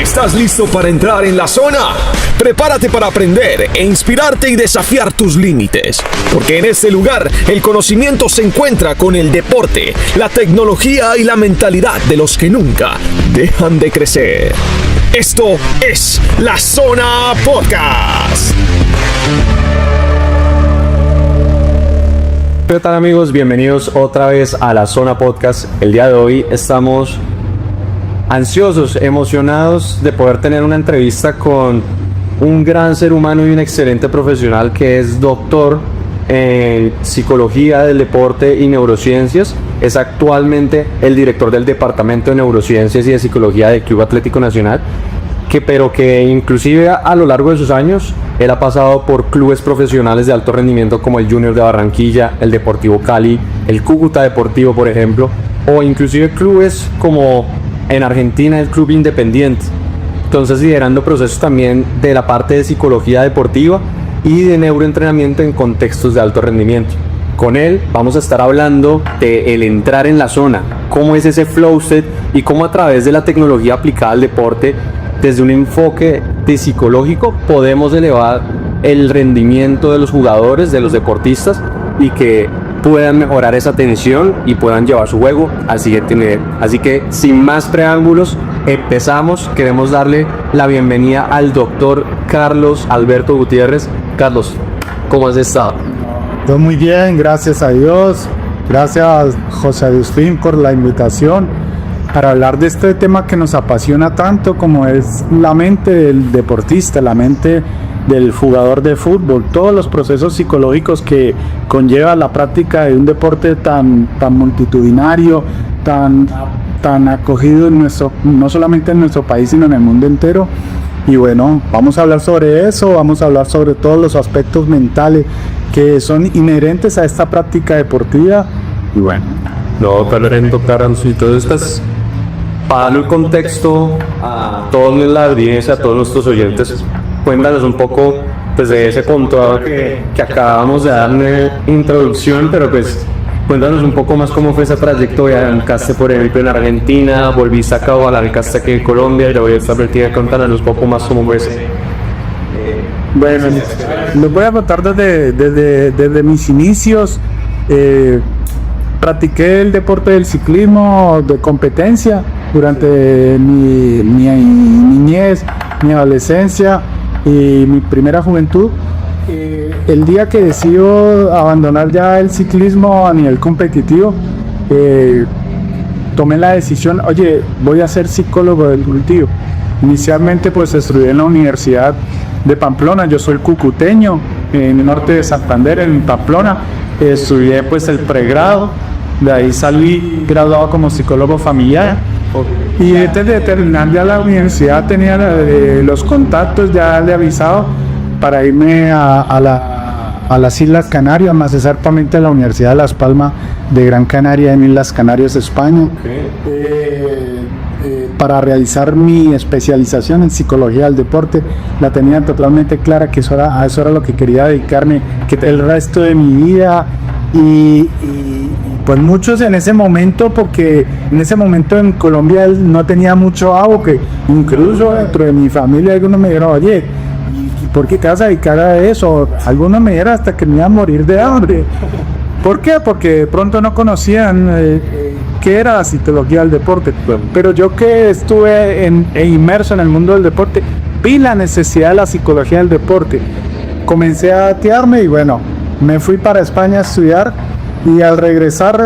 ¿Estás listo para entrar en la zona? Prepárate para aprender e inspirarte y desafiar tus límites, porque en este lugar el conocimiento se encuentra con el deporte, la tecnología y la mentalidad de los que nunca dejan de crecer. Esto es La Zona Podcast. ¿Qué tal, amigos? Bienvenidos otra vez a La Zona Podcast. El día de hoy estamos ansiosos, emocionados de poder tener una entrevista con un gran ser humano y un excelente profesional que es doctor en psicología del deporte y neurociencias. Es actualmente el director del departamento de neurociencias y de psicología del Club Atlético Nacional, pero que inclusive a lo largo de sus años él ha pasado por clubes profesionales de alto rendimiento como el Junior de Barranquilla, el Deportivo Cali, el Cúcuta Deportivo, por ejemplo, o inclusive clubes como en Argentina el Club Independiente. Entonces, liderando procesos también de la parte de psicología deportiva y de neuroentrenamiento en contextos de alto rendimiento. Con él vamos a estar hablando de el entrar en la zona, cómo es ese flow state y cómo a través de la tecnología aplicada al deporte, desde un enfoque de psicológico, podemos elevar el rendimiento de los jugadores, de los deportistas, y que puedan mejorar esa tensión y puedan llevar su juego al siguiente nivel. Así que, sin más preámbulos, empezamos. Queremos darle la bienvenida al doctor Carlos Alberto Gutiérrez. Carlos, ¿cómo has estado? Todo muy bien, gracias a Dios. Gracias, José Agustín, por la invitación para hablar de este tema que nos apasiona tanto, como es la mente del deportista, la mente del jugador de fútbol, todos los procesos psicológicos que conlleva la práctica de un deporte tan multitudinario, tan acogido en no solamente en nuestro país, sino en el mundo entero. Y bueno, vamos a hablar sobre eso, vamos a hablar sobre todos los aspectos mentales que son inherentes a esta práctica deportiva. Y bueno, no, talento, Carlos, y todas estas, para darle el contexto a toda la audiencia, a todos nuestros oyentes, cuéntanos un poco pues, de ese punto que acabamos de darle introducción, pero pues cuéntanos un poco más cómo fue ese trayectoria. Arrancaste, por ejemplo, en Argentina, volviste acá o arrancaste aquí en Colombia, y luego esta partida, cuéntanos un poco más cómo fue ese. Bueno, les voy a contar desde mis inicios. Practiqué el deporte del ciclismo de competencia durante mi niñez, mi adolescencia y mi primera juventud. El día que decido abandonar ya el ciclismo a nivel competitivo, tomé la decisión, oye, voy a ser psicólogo deportivo. Inicialmente pues estudié en la Universidad de Pamplona, yo soy cucuteño, en el norte de Santander, en Pamplona. Estudié pues el pregrado, de ahí salí graduado como psicólogo familiar. Y antes de terminar ya la universidad tenía los contactos ya de avisado para irme a las Islas Canarias, más exactamente a la Universidad de Las Palmas de Gran Canaria en Islas Canarias, España, para realizar mi especialización en psicología del deporte. La tenía totalmente clara que a eso era lo que quería dedicarme, que el resto de mi vida. Y pues muchos en ese momento, porque en ese momento en Colombia no tenía mucho auge, incluso dentro de mi familia algunos me dijeron, oye, ¿y por qué te vas a dedicar a eso? Algunos me dijeron hasta que me iba a morir de hambre. ¿Por qué? Porque de pronto no conocían qué era la psicología del deporte. Pero yo que estuve inmerso en el mundo del deporte, vi la necesidad de la psicología del deporte. Comencé a atearme y bueno, me fui para España a estudiar. Y al regresar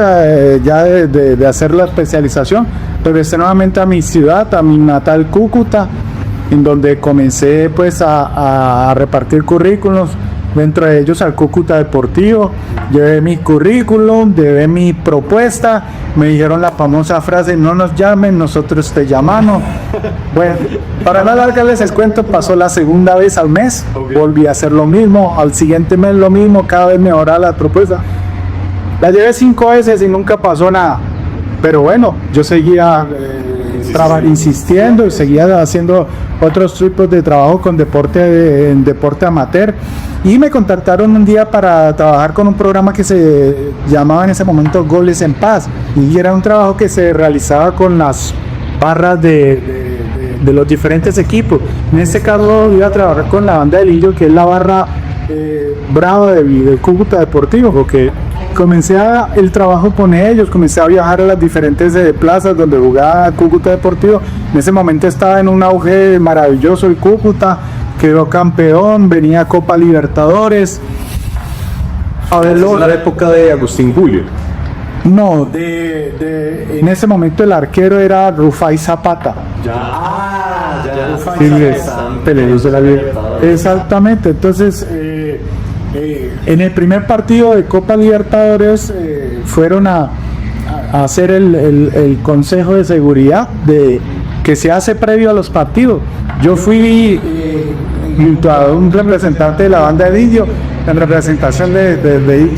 ya de hacer la especialización, regresé nuevamente a mi ciudad, a mi natal Cúcuta, en donde comencé pues a repartir currículos, dentro de ellos al Cúcuta Deportivo. Llevé mi currículum, llevé mi propuesta, me dijeron la famosa frase, no nos llamen, nosotros te llamamos. Bueno, para no alargarles el cuento, pasó la segunda vez al mes, volví a hacer lo mismo, al siguiente mes lo mismo, cada vez mejoraba la propuesta. La llevé 5 veces y nunca pasó nada, pero bueno, yo seguía insistiendo y seguía haciendo otros tipos de trabajo con deporte amateur, y me contactaron un día para trabajar con un programa que se llamaba en ese momento Goles en Paz, y era un trabajo que se realizaba con las barras de de los diferentes equipos. En este caso iba a trabajar con la banda de Lillo, que es la barra brava del Cúcuta Deportivo, porque comencé el trabajo con ellos, comencé a viajar a las diferentes plazas donde jugaba Cúcuta Deportivo. En ese momento estaba en un auge maravilloso el Cúcuta, quedó campeón, venía Copa Libertadores. A ver, la época de Agustín Julio. No, en ese momento el arquero era Rufai Zapata. Peleadores de la vida. Exactamente, entonces en el primer partido de Copa Libertadores fueron a hacer el consejo de seguridad que se hace previo a los partidos. Yo fui junto a un representante de la banda de Lillo en representación de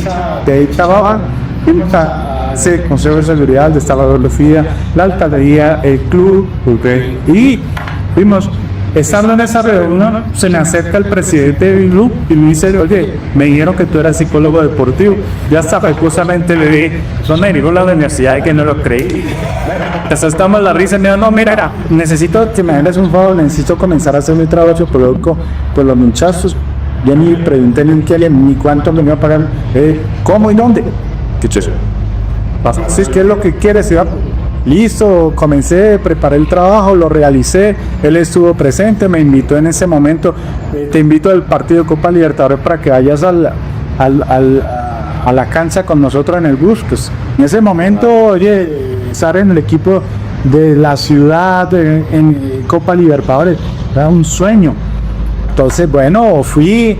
dicha baja. Sí, Consejo de Seguridad, de Salvador Lefía, la alcaldía, el club, y vimos, estando en esa reunión, se me acerca el presidente del club y me dice, oye, me dijeron que tú eras psicólogo deportivo. Ya hasta justamente le dije, no me dijo la universidad y que no lo creí. Entonces estamos en la risa y me dijo, no, mira, necesito que me hagas un favor, necesito comenzar a hacer mi trabajo psicológico por los muchachos. Yo ni pregunté ni quién, ni cuánto me iba a pagar, cómo y dónde. ¿Qué es eso? Si es que es lo que quieres, listo, comencé, preparé el trabajo, lo realicé, él estuvo presente, me invitó en ese momento, te invito al partido de Copa Libertadores para que vayas a la cancha con nosotros en el bus. Pues, en ese momento, oye, estar en el equipo de la ciudad en Copa Libertadores era un sueño. Entonces, bueno, fui.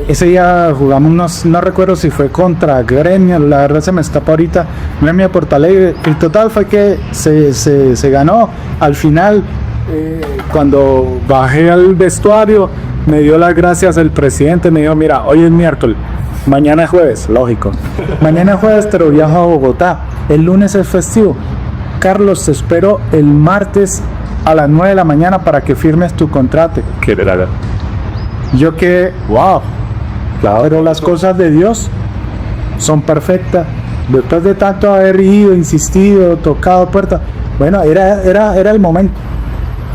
Ese día jugamos, no recuerdo si fue contra Gremio, la verdad se me escapa ahorita, Gremio Porto Alegre. El total fue que se ganó. Al final, cuando bajé al vestuario, me dio las gracias el presidente, me dijo, mira, hoy es miércoles, mañana es jueves, lógico. Mañana es jueves, pero viajo a Bogotá. El lunes es festivo. Carlos, te espero el martes a las 9 de la mañana para que firmes tu contrato. ¿Qué era? Yo que, wow, claro, pero las cosas de Dios son perfectas. Después de tanto haber ido, insistido, tocado puertas, bueno, era el momento.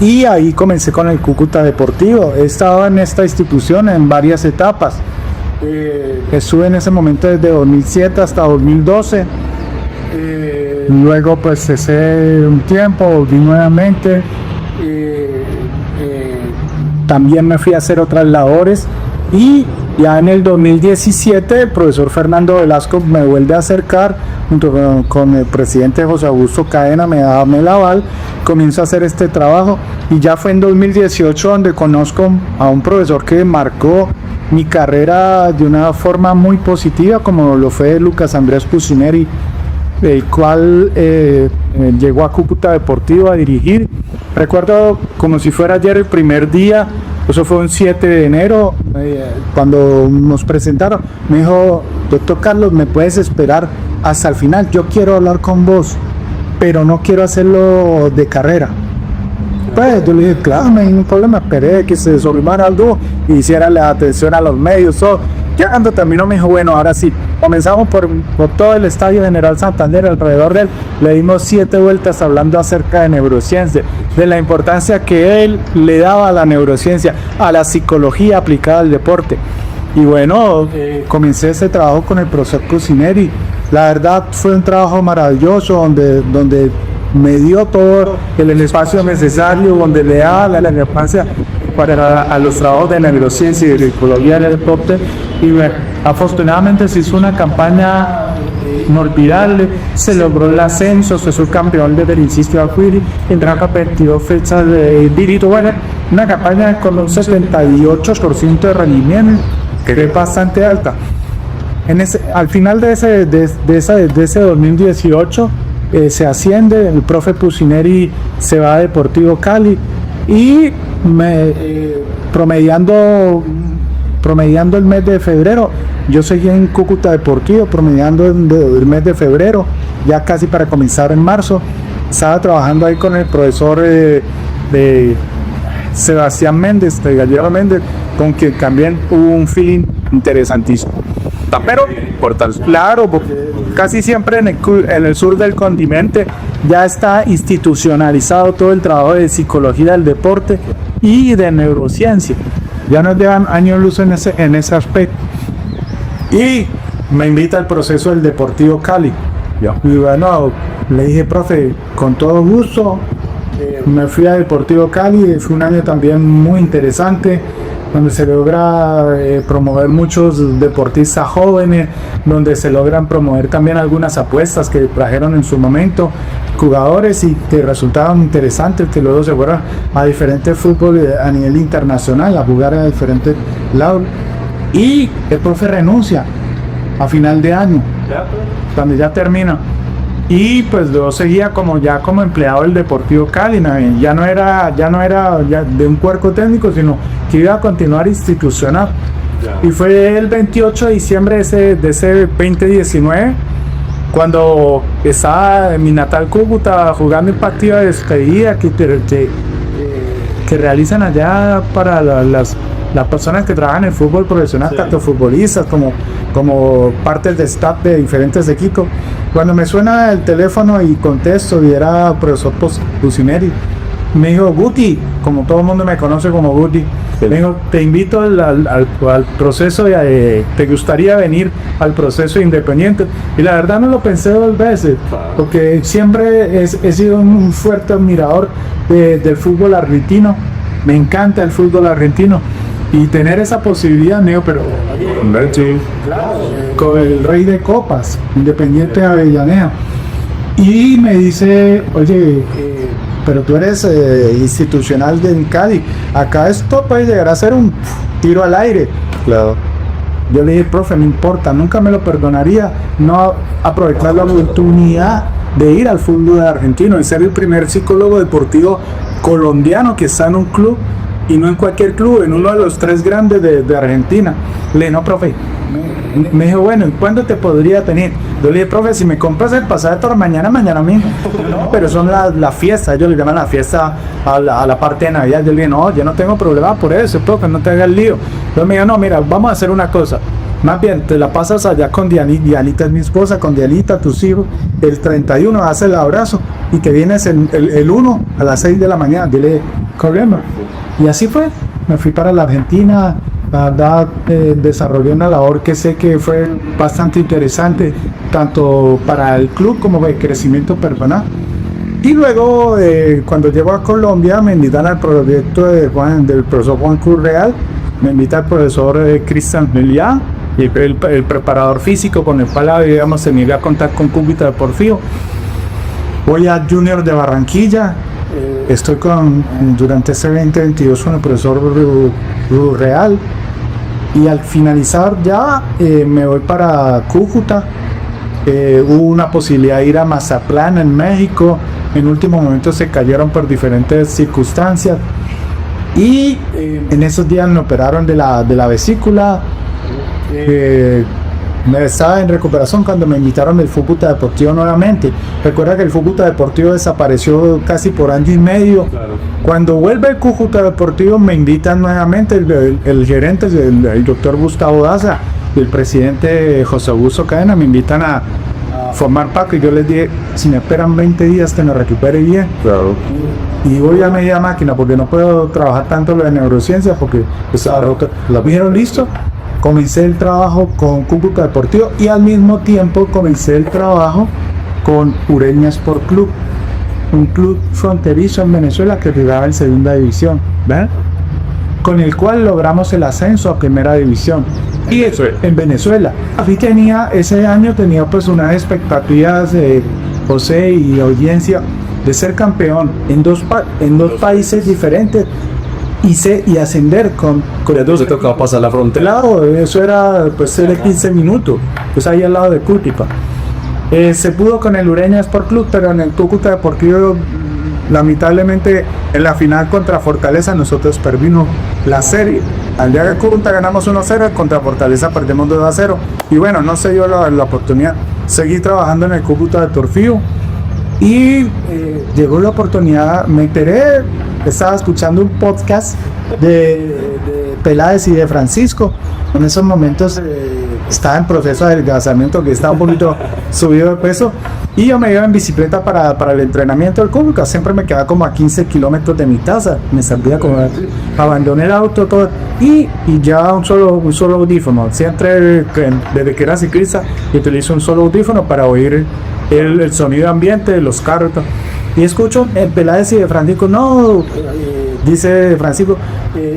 Y ahí comencé con el Cúcuta Deportivo. He estado en esta institución en varias etapas. Estuve en ese momento desde 2007 hasta 2012. Luego pues cesé un tiempo, volví nuevamente. También me fui a hacer otras labores y ya en el 2017 el profesor Fernando Velasco me vuelve a acercar junto con el presidente José Augusto Cadena, me da el aval, comienzo a hacer este trabajo y ya fue en 2018 donde conozco a un profesor que marcó mi carrera de una forma muy positiva, como lo fue Lucas Andrés Pucineri, el cual llegó a Cúcuta Deportivo a dirigir. Recuerdo como si fuera ayer el primer día, eso fue un 7 de enero, cuando nos presentaron, me dijo, doctor Carlos, ¿me puedes esperar hasta el final? Yo quiero hablar con vos, pero no quiero hacerlo de carrera. Pues yo le dije, claro, no hay ningún problema, esperé que se sublimara algo y hiciera la atención a los medios, todo. Ya cuando terminó me dijo, bueno, ahora sí, comenzamos por todo el estadio General Santander, alrededor de él, le dimos 7 vueltas hablando acerca de neurociencia, de la importancia que él le daba a la neurociencia, a la psicología aplicada al deporte. Y bueno, comencé ese trabajo con el profesor Pucineri. La verdad fue un trabajo maravilloso donde me dio todo el espacio necesario, donde le daba la importancia a los trabajos de neurociencia y de psicología del deporte. Y bueno, afortunadamente se hizo una campaña inolvidable, se logró el ascenso, se hizo campeón de Belicisio Acuiri, entraron a 22 fechas de dígito, bueno, una campaña con un 78% de rendimiento, que es bastante alta. Al final de ese 2018 se asciende, el profe Pucineri se va a Deportivo Cali y promediando el mes de febrero, yo seguí en Cúcuta Deportivo promediando el mes de febrero, ya casi para comenzar en marzo. Estaba trabajando ahí con el profesor de Sebastián Méndez, de Gallego Méndez, con quien también hubo un feeling interesantísimo. Pero, claro, porque casi siempre en el sur del continente ya está institucionalizado todo el trabajo de psicología del deporte y de neurociencia. Ya nos llevan años luz en ese aspecto. Y me invita al proceso del Deportivo Cali. Y bueno, le dije, profe, con todo gusto. Me fui a Deportivo Cali, fue un año también muy interesante, donde se logra promover muchos deportistas jóvenes, donde se logran promover también algunas apuestas que trajeron en su momento jugadores y que resultaban interesantes, que luego se fueron a diferentes fútbol a nivel internacional, a jugar a diferentes lados. Y el profe renuncia a final de año, cuando ya termina. Y pues yo seguía como empleado del Deportivo Cali, ya no era de un cuerpo técnico, sino que iba a continuar institucional. Y fue el 28 de diciembre de ese 2019, cuando estaba en mi natal Cúcuta jugando el partido de despedida que realizan allá para las personas que trabajan en fútbol profesional, tanto futbolistas como partes de staff de diferentes equipos. Cuando me suena el teléfono y contesto, y era el profesor Pusineri, me dijo, Guti, como todo el mundo me conoce como Guti, me dijo, te invito al proceso, te gustaría venir al proceso independiente. Y la verdad no lo pensé 2 veces, porque siempre he sido un fuerte admirador del fútbol argentino, me encanta el fútbol argentino. Y tener esa posibilidad, pero con el rey de copas, Independiente de Avellaneda. Y me dice, oye, pero tú eres institucional de Cali, acá esto puede llegar a ser un tiro al aire. Claro. Yo le dije, profe, no importa, nunca me lo perdonaría no aprovechar la oportunidad de ir al fútbol argentino, en ser el primer psicólogo deportivo colombiano que está en un club, y no en cualquier club, en uno de los 3 grandes de Argentina. Le dije, no, profe. Me dijo, bueno, ¿y cuándo te podría tener? Yo le dije, profe, si me compras el pasaje para mañana mismo. No, pero son las fiestas, ellos le llaman la fiesta a la parte de Navidad. Yo le dije, no, yo no tengo problema por eso, profe, no te hagas el lío. Entonces me dijo, no, mira, vamos a hacer una cosa. Más bien, te la pasas allá con Dianita, es mi esposa, con Dianita, tus hijos. El 31 haces el abrazo y te vienes el 1 a las 6 de la mañana. Dile, problema. Y así fue, me fui para la Argentina, la verdad desarrollé una labor que sé que fue bastante interesante, tanto para el club como de crecimiento personal. Y luego, cuando llego a Colombia, me invitan al proyecto del profesor Juan Cruz Real, me invita el profesor Cristian Meliá, el preparador físico con el cual íbamos a venir a contar con Cúcuta Deportivo. Voy a Junior de Barranquilla. Estoy durante ese 2022 con el profesor Real, y al finalizar ya me voy para Cúcuta. Hubo una posibilidad de ir a Mazatlán en México, en último momento se cayeron por diferentes circunstancias, y en esos días me operaron de la vesícula. Estaba en recuperación cuando me invitaron del Cúcuta Deportivo nuevamente. Recuerda que el Cúcuta Deportivo desapareció casi por año y medio. Claro. Cuando vuelve el Cúcuta Deportivo me invitan nuevamente el gerente, el doctor Gustavo Daza, y el presidente José Augusto Cadena, me invitan a formar parte, y yo les dije, si me esperan 20 días que me recupere bien. Claro. Y voy a media máquina porque no puedo trabajar tanto lo de neurociencia porque lo dijeron listo. Comencé el trabajo con Cúcuta Deportivo y al mismo tiempo comencé el trabajo con Ureña Sport Club, un club fronterizo en Venezuela que jugaba en segunda división, ¿verdad? Con el cual logramos el ascenso a primera división. Y eso en Venezuela. Así ese año tenía pues unas expectativas de José y audiencia de ser campeón en dos países diferentes. Y ascender con ya se tocaba pasar la frontera. Claro, eso era pues de 15 minutos, pues ahí al lado de Cúcuta. Se pudo con el Ureña Sport Club, pero en el Cúcuta Deportivo, lamentablemente en la final contra Fortaleza nosotros perdimos la serie. Al día de Cúcuta ganamos 1-0, contra Fortaleza perdemos 2-0. Y bueno, no se dio la oportunidad. Seguí trabajando en el Cúcuta Deportivo y llegó la oportunidad, me enteré. Estaba escuchando un podcast de Peláez y de Francisco. En esos momentos estaba en proceso de adelgazamiento, que estaba un poquito subido de peso. Y yo me iba en bicicleta para el entrenamiento del Cúcuta, siempre me quedaba como a 15 kilómetros de mi casa, me servía como abandoné el auto todo y ya un solo audífono, siempre desde que era ciclista utilizo un solo audífono para oír el sonido ambiente de los carros y escucho el Peláez y de Francisco, no, dice Francisco,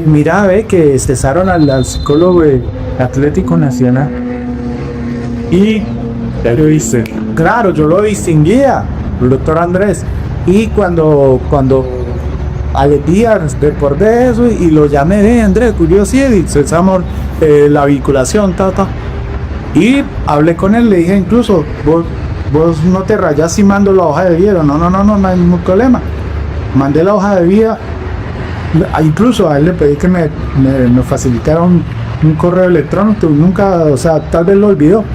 mira, ve que cesaron al psicólogo Atlético Nacional y yo dice, claro, yo lo distinguía, el doctor Andrés, y cuando al día recordé eso y lo llamé, Andrés, curiosidad, y cesamos la vinculación, y hablé con él, le dije incluso, vos no te rayás si mando la hoja de vida, no hay ningún problema, mandé la hoja de vida, incluso a él le pedí que me facilitara un correo electrónico, nunca, o sea, tal vez lo olvidó.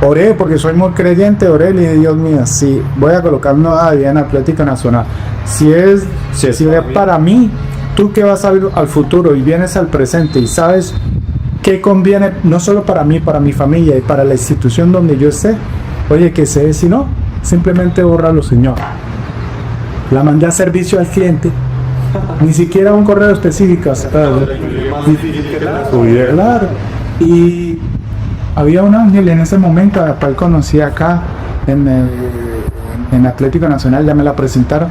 Oré porque soy muy creyente, oré y le dije, Dios mío, si voy a colocar una hoja de vida en Atlético Nacional, si es para mí, tú que vas al futuro y vienes al presente y sabes qué conviene, no solo para mí, para mi familia y para la institución donde yo esté, oye, que sé, si no, simplemente bórralo, Señor. La mandé a servicio al cliente, ni siquiera un correo específico. Claro. Y había un ángel en ese momento, a la cual conocí acá en Atlético Nacional, ya me la presentaron,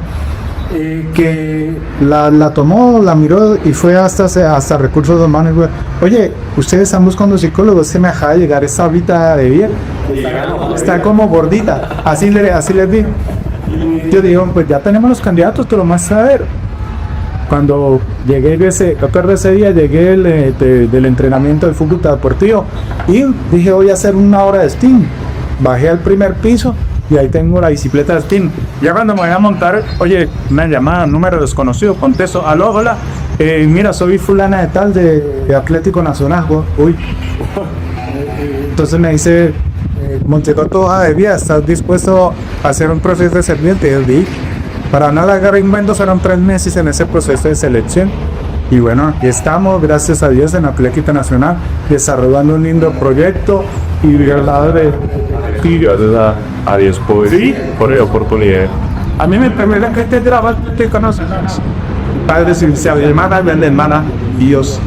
que la tomó, la miró y fue hasta Recursos Humanos. Oye, ustedes están buscando psicólogos, se me acaba de llegar esta ahorita de bien, está como gordita, así les vi. Yo digo, pues ya tenemos los candidatos, tú lo más a ver. Cuando llegué ese día, llegué del entrenamiento del fútbol deportivo y dije, voy a hacer una hora de Steam. Bajé al primer piso y ahí tengo la bicicleta de Steam. Ya cuando me voy a montar, oye, me llamaban, número desconocido, contesto, aló, hola, mira, soy fulana de tal de Atlético Nacional. Uy. Entonces me dice, Montecoto hoja de vida, ¿estás dispuesto a hacer un proceso de serviente? Y yo dije, para no alargar inventos, fueron 3 meses en ese proceso de selección. Y bueno, aquí estamos, gracias a Dios, en Atlético Nacional, desarrollando un lindo proyecto y al lado de... Y gracias a Dios por la oportunidad. A mí me permite que este trabajo te conocen. Padre Celestial, hermana, Dios.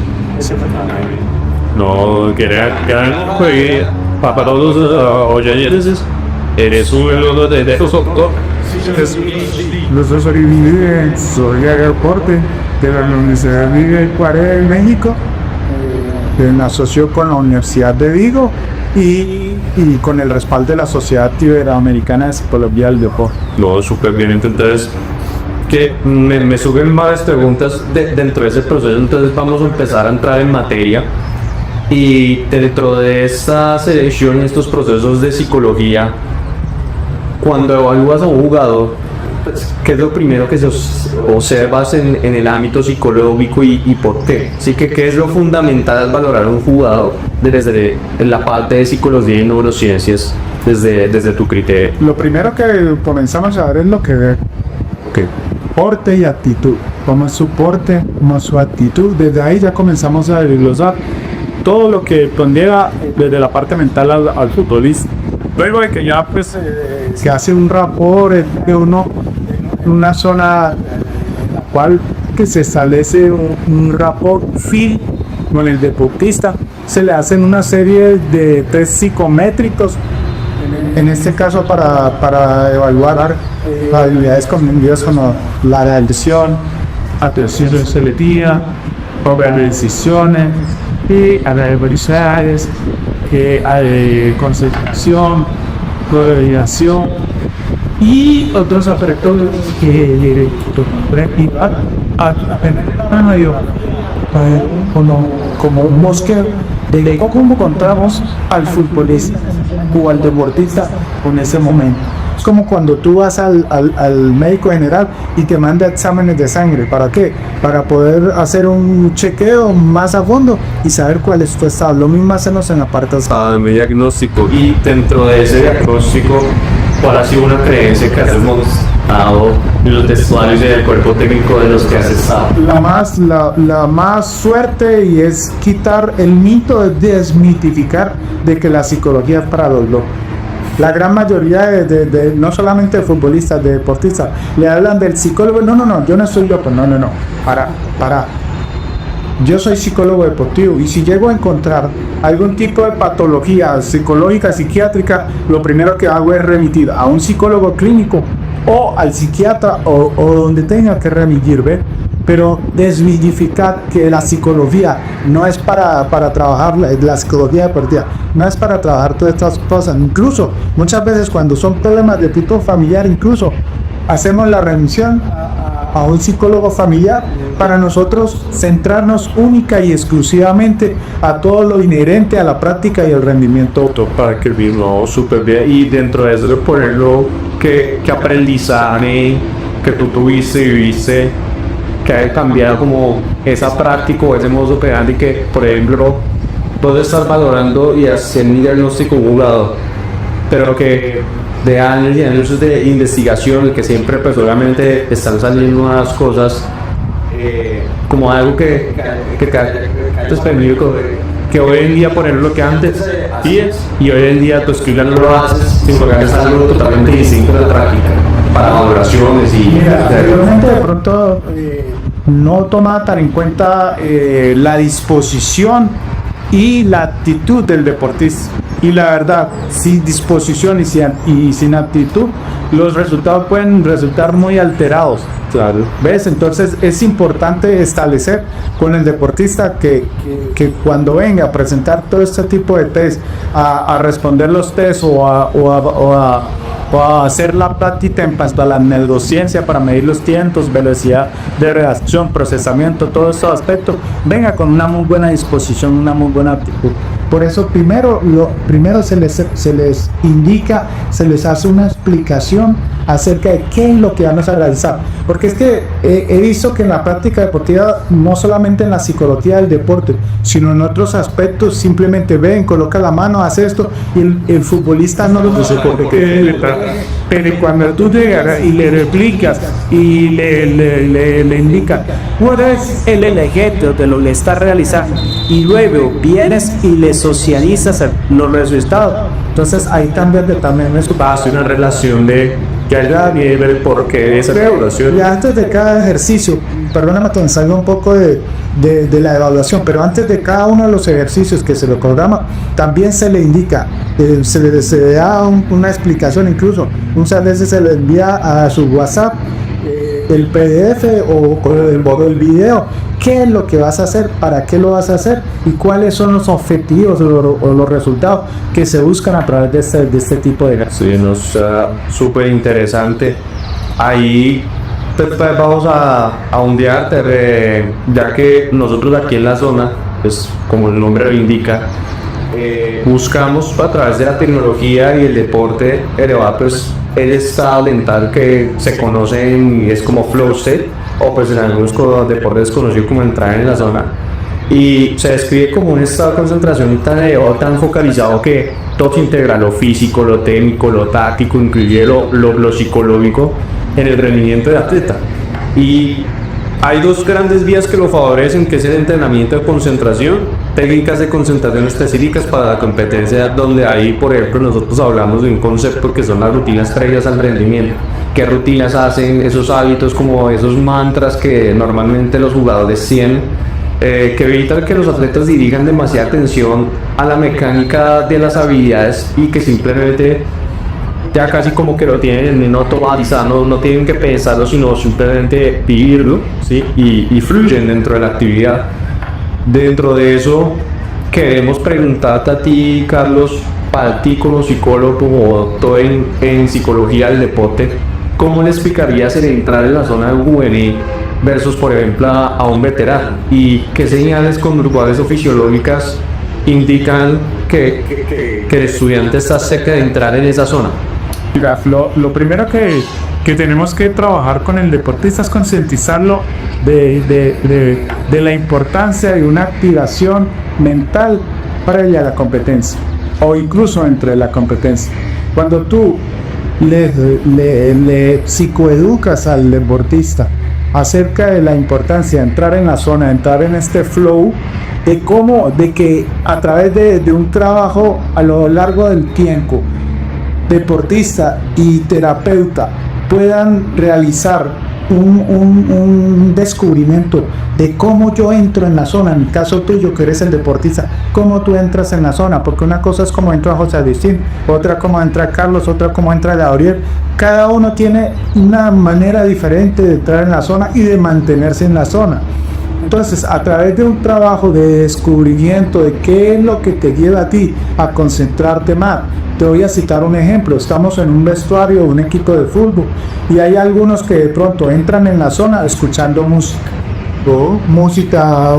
No, quería para todos los oyentes, eres un velodo de nosotros. Los soy aeroporte de la Universidad de Juárez en México, me asoció con la Universidad de Vigo y con el respaldo de la Sociedad Iberoamericana de Psicología del Deporte. No, súper bien, entonces que me suben más preguntas dentro de ese proceso, entonces vamos a empezar a entrar en materia. Y dentro de esta selección, estos procesos de psicología, cuando evalúas a un jugador, ¿qué es lo primero que se observas en el ámbito psicológico y por qué? Así que, ¿qué es lo fundamental al valorar a un jugador desde la parte de psicología y neurociencias, desde tu criterio? Lo primero que comenzamos a ver es lo que ve. Porte y actitud. Como es su porte, como es su actitud. Desde ahí ya comenzamos a desglosar todo lo que conlleva desde la parte mental al futbolista. Luego de que ya pues se hace un rapport de uno en una zona en la cual que se establece un rapport fin con el deportista, se le hacen una serie de test psicométricos, en este caso para evaluar habilidades cognitivas como la atención selectiva, toma de decisiones y habilidades concentración, coordinación y otros aspectos que como un mosquero de cómo encontramos al futbolista o al deportista en ese momento. Es como cuando tú vas al médico general y te manda exámenes de sangre. ¿Para qué? Para poder hacer un chequeo más a fondo y saber cuál es tu estado. Lo mismo hacemos en la parte de diagnóstico. Y dentro de ese diagnóstico, ¿cuál ha sido una creencia que has demostrado en los textuales y del cuerpo técnico de los que has estado? La más suerte, y es quitar el mito, de desmitificar de que la psicología es para los locos. La gran mayoría no solamente de futbolistas, de deportistas, le hablan del psicólogo. No, yo no soy loco. No. Para. Yo soy psicólogo deportivo y si llego a encontrar algún tipo de patología psicológica, psiquiátrica, lo primero que hago es remitir a un psicólogo clínico o al psiquiatra o donde tenga que remitir, ¿ve? Pero desmitificar que la psicología no es para trabajar, la psicología deportiva no es para trabajar todas estas cosas. Incluso muchas veces cuando son problemas de tipo familiar, incluso hacemos la remisión a un psicólogo familiar para nosotros centrarnos única y exclusivamente a todo lo inherente a la práctica y el rendimiento. Para que vino súper bien. Y dentro de eso, ponerlo, ¿qué aprendizaje que tú tuviste y viste que haya cambiado como esa práctica o ese modo operandi que, por ejemplo, vos estás valorando y haciendo un diagnóstico jugador, pero que de años y años de investigación, que siempre pues obviamente están saliendo nuevas cosas, como algo que hoy en día ponerlo lo que antes hacías y hoy en día tu escribir no lo haces, sino que es algo totalmente distinto de la práctica para valoraciones y... Mira, realmente de pronto no toma tan en cuenta la disposición y la actitud del deportista. Y la verdad, sin disposición y sin actitud, los resultados pueden resultar muy alterados. Claro. ¿Ves? Entonces es importante establecer con el deportista que cuando venga a presentar todo este tipo de test, a responder los test o a hacer la práctica en cuanto a la neurociencia para medir los tiempos, velocidad de reacción, procesamiento, todos estos aspectos, venga con una muy buena disposición, una muy buena actitud. Por eso primero se les indica, se les hace una explicación acerca de qué es lo que vamos a realizar. Porque es que he visto que en la práctica deportiva, no solamente en la psicología del deporte, sino en otros aspectos, simplemente ven, coloca la mano, hace esto, y el futbolista no lo dice porque... Pero cuando tú llegas y le replicas y le indicas cuál es el ejemplo de lo que está realizando y luego vienes y le socializas los resultados, entonces ahí también eso va a ser una relación de que haya bien el porqué de esa evaluación. Y antes de cada ejercicio, perdóname que me salga un poco de la evaluación, pero antes de cada uno de los ejercicios que se lo programa, también se le indica, se le da una explicación, incluso muchas veces se le envía a su WhatsApp el PDF o el video, qué es lo que vas a hacer, para qué lo vas a hacer y cuáles son los objetivos o los resultados que se buscan a través de este tipo de ejercicios. Sí, nos súper interesante. Ahí vamos a ondearte, ya que nosotros aquí en la zona, pues como el nombre lo indica, buscamos a través de la tecnología y el deporte elevar pues el estado mental que se conoce y es como flow state, o pues en algunos deportes conocido como entrar en la zona, y se describe como un estado de concentración tan elevado, tan focalizado que todo se integra, lo físico, lo técnico, lo táctico, incluye lo psicológico en el rendimiento del atleta. Y hay dos grandes vías que lo favorecen, que es el entrenamiento de concentración, técnicas de concentración específicas para la competencia, donde ahí, por ejemplo, nosotros hablamos de un concepto que son las rutinas previas al rendimiento. ¿Qué rutinas hacen? Esos hábitos, como esos mantras que normalmente los jugadores tienen, que evitan que los atletas dirijan demasiada atención a la mecánica de las habilidades y que simplemente ya casi como que lo tienen en automatizado, no tienen que pensarlo, sino simplemente vivirlo, ¿sí? y fluyen dentro de la actividad. Dentro de eso, queremos preguntarte a ti, Carlos, para ti como psicólogo, como doctor en psicología del deporte, ¿cómo le explicarías el entrar en la zona juvenil versus, por ejemplo, a un veterano? ¿Y qué señales conductuales o fisiológicas indican que el estudiante está cerca de entrar en esa zona? Mira, lo primero que tenemos que trabajar con el deportista es concientizarlo de la importancia de una activación mental previa a la competencia o incluso entre la competencia. Cuando tú le psicoeducas al deportista acerca de la importancia de entrar en la zona, entrar en este flow, de que a través de un trabajo a lo largo del tiempo deportista y terapeuta puedan realizar un descubrimiento de cómo yo entro en la zona, en el caso tuyo que eres el deportista, cómo tú entras en la zona, porque una cosa es cómo entra José Agustín, otra cómo entra Carlos, otra cómo entra Gabriel. Cada uno tiene una manera diferente de entrar en la zona y de mantenerse en la zona. Entonces, a través de un trabajo de descubrimiento de qué es lo que te lleva a ti a concentrarte más, te voy a citar un ejemplo. Estamos en un vestuario de un equipo de fútbol y hay algunos que de pronto entran en la zona escuchando música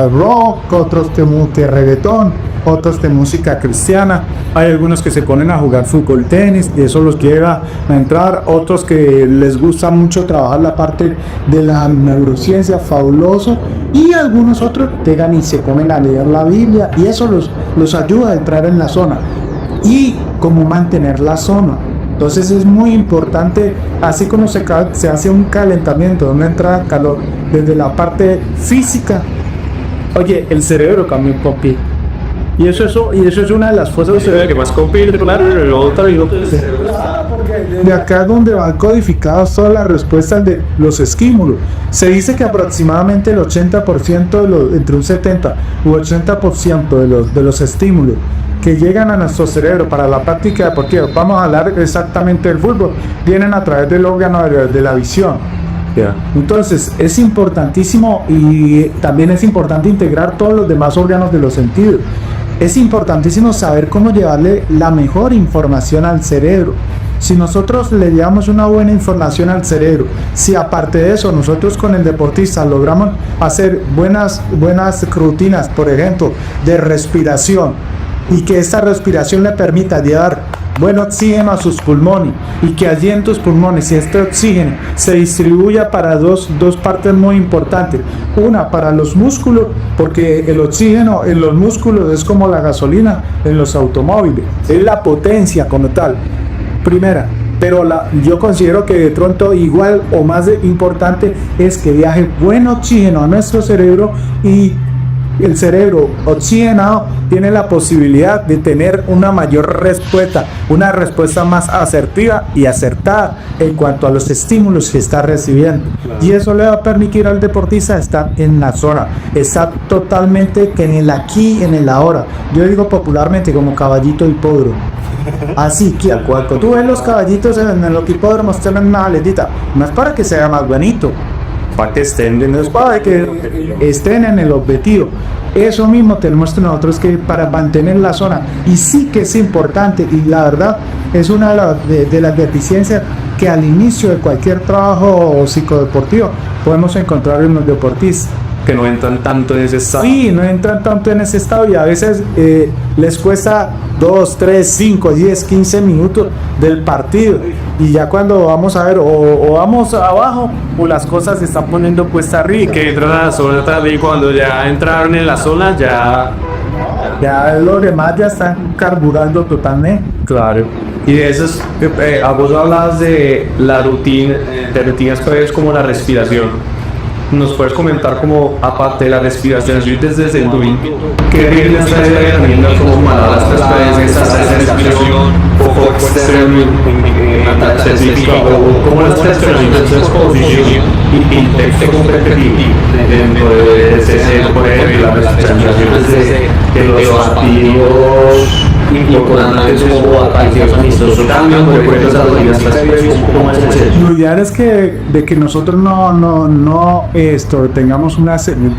rock, otros que reggaetón, otros de música cristiana. Hay algunos que se ponen a jugar fútbol, tenis, y eso los lleva a entrar. Otros que les gusta mucho trabajar la parte de la neurociencia, fabuloso. Y algunos otros llegan y se ponen a leer la Biblia, y eso los ayuda a entrar en la zona. Y cómo mantener la zona. Entonces es muy importante, así como se hace un calentamiento, donde entra calor, desde la parte física. Oye, el cerebro cambia un poquito. Y eso es una de las fuerzas del cerebro que más compite, claro, el otro digo. porque de acá es donde van codificadas todas las respuestas de los estímulos. Se dice que aproximadamente el 80% entre un 70 u 80% de los estímulos que llegan a nuestro cerebro para la práctica deportiva, vamos a hablar exactamente del fútbol, vienen a través del órgano de la visión. Entonces es importantísimo, y también es importante integrar todos los demás órganos de los sentidos. Es importantísimo saber cómo llevarle la mejor información al cerebro. Si nosotros le llevamos una buena información al cerebro, si aparte de eso nosotros con el deportista logramos hacer buenas rutinas, por ejemplo, de respiración, y que esta respiración le permita llevar buen oxígeno a sus pulmones, y que allí en tus pulmones, si este oxígeno se distribuya para dos partes muy importantes. Una, para los músculos, porque el oxígeno en los músculos es como la gasolina en los automóviles, es la potencia como tal, primera. Pero yo considero que de pronto igual o más importante es que viaje buen oxígeno a nuestro cerebro, y el cerebro oxigenado tiene la posibilidad de tener una mayor respuesta, una respuesta más asertiva y acertada en cuanto a los estímulos que está recibiendo. Y eso le va a permitir al deportista estar en la zona, estar totalmente en el aquí, en el ahora. Yo digo popularmente como caballito hipódromo. Así que al cual tú ves los caballitos en los hipódromos, tienen una aletita, no es para que sea más bonito, para que estén en el objetivo. Eso mismo tenemos nosotros que para mantener la zona, y sí que es importante, y la verdad es una de las deficiencias que al inicio de cualquier trabajo psicodeportivo podemos encontrar en los deportistas. Que no entran tanto en ese estado. Sí, no entran tanto en ese estado, y a veces les cuesta 2, 3, 5, 10, 15 minutos del partido, y ya cuando vamos a ver o vamos abajo o las cosas se están poniendo cuesta arriba. Y que entran a la zona tal, y cuando ya entraron en la zona ya los demás ya están carburando totalmente. Claro. Y de esas, vos hablabas de la rutina, de rutinas previas como la respiración. ¿Nos puedes comentar como, aparte de la respiración, desde el tuyo, qué riesgos trae la herramienta como para las experiencias de respiración, poco externo, específico, o cómo las herramientas de exposición y texto competitivo dentro de ese, por ejemplo, las respiraciones de los activos importantes como apariciones amistosos, cambios, por ejemplo, lo ideal es que nosotros no tengamos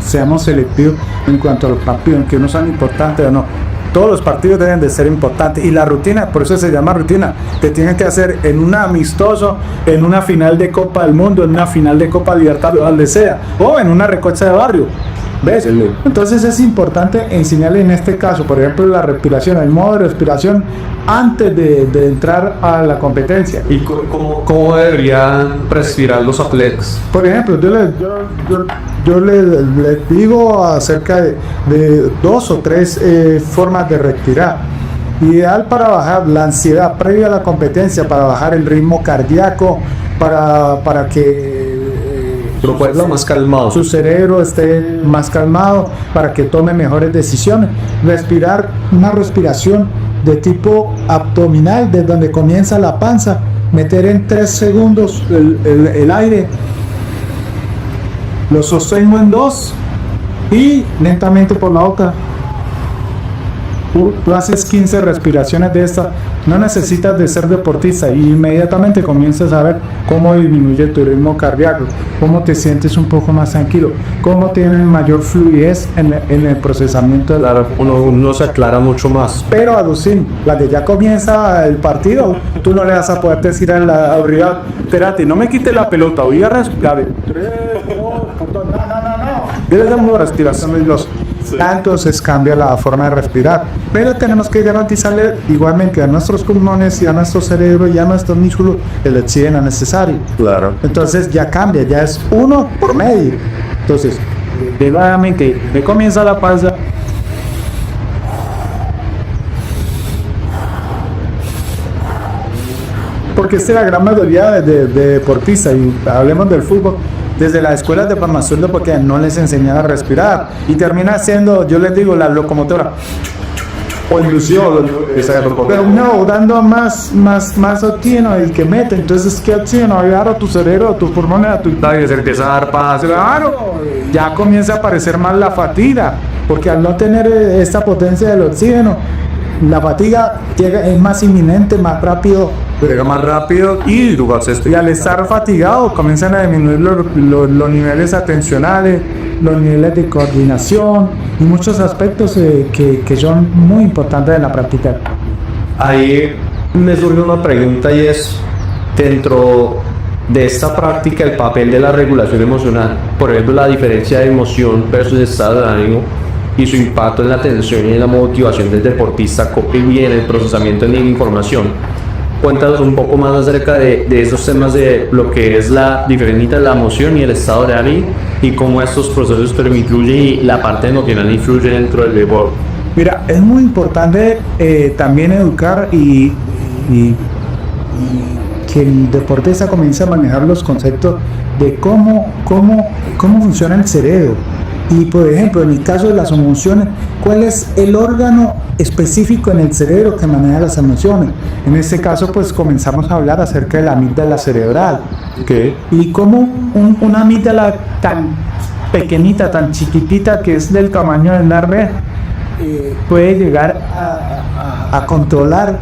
seamos selectivos en cuanto a los partidos, que no sean importantes o no. Todos los partidos deben de ser importantes, y la rutina, por eso se llama rutina, te tienen que hacer en un amistoso, en una final de Copa del Mundo, en una final de Copa Libertadores, donde sea, o en una recocha de barrio. ¿Ves? Entonces es importante enseñarle en este caso, por ejemplo, la respiración, el modo de respiración antes de entrar a la competencia. ¿Y cómo deberían respirar los atletas? Por ejemplo, yo les digo acerca de 2 o 3 formas de respirar. Ideal para bajar la ansiedad previa a la competencia, para bajar el ritmo cardíaco, para que más calmado, su cerebro esté más calmado, para que tome mejores decisiones. Respirar una respiración de tipo abdominal, desde donde comienza la panza, meter en 3 segundos el aire, lo sostengo en 2 y lentamente por la boca. Tú haces 15 respiraciones de esta, no necesitas de ser deportista y inmediatamente comienzas a ver cómo disminuye tu ritmo cardíaco, cómo te sientes un poco más tranquilo, cómo tienes mayor fluidez en el procesamiento de la... Claro, uno se aclara mucho más. Pero Agustín, la que ya comienza el partido, tú no le vas a poder decir a la rival, espérate, no me quite la pelota, voy a respirar. 3, 2, no. Yo le damos respiración de los... Entonces cambia la forma de respirar, pero tenemos que garantizarle igualmente a nuestros pulmones y a nuestro cerebro y a nuestros músculos el oxígeno necesario. Claro. Entonces ya cambia, ya es 1 por medio. Entonces, nuevamente, me comienza la pausa. Porque esta es la gran mayoría de deportistas, y hablemos del fútbol, desde las escuelas de formación porque no les enseñan a respirar y termina siendo, yo les digo, la locomotora o ilusión, pero no, dando más oxígeno el que mete. Entonces, ¿qué oxígeno? Agarra tu cerebro, tus pulmones, a tu y se empieza a dar paz, claro, ya comienza a aparecer más la fatiga, porque al no tener esta potencia del oxígeno, la fatiga es más inminente, más rápido, Llega más rápido y tú haces esto. y al estar fatigado comienzan a disminuir los niveles atencionales, los niveles de coordinación y muchos aspectos que son muy importantes en la práctica. Ahí me surge una pregunta y es, dentro de esta práctica, el papel de la regulación emocional, por ejemplo, la diferencia de emoción versus estado de ánimo y su impacto en la atención y en la motivación del deportista y en el procesamiento de la información. Cuéntanos un poco más acerca de esos temas de lo que es la diferencia entre la emoción y el estado de ánimo y cómo estos procesos influyen y la parte emocional influye dentro del deporte. Mira, es muy importante también educar y que el deportista comience a manejar los conceptos de cómo funciona el cerebro. Y por ejemplo, en el caso de las emociones, ¿cuál es el órgano específico en el cerebro que maneja las emociones? En este caso, pues comenzamos a hablar acerca de la amígdala cerebral. Okay. Y cómo una amígdala tan pequeñita, tan chiquitita, que es del tamaño del narbe, puede llegar a controlar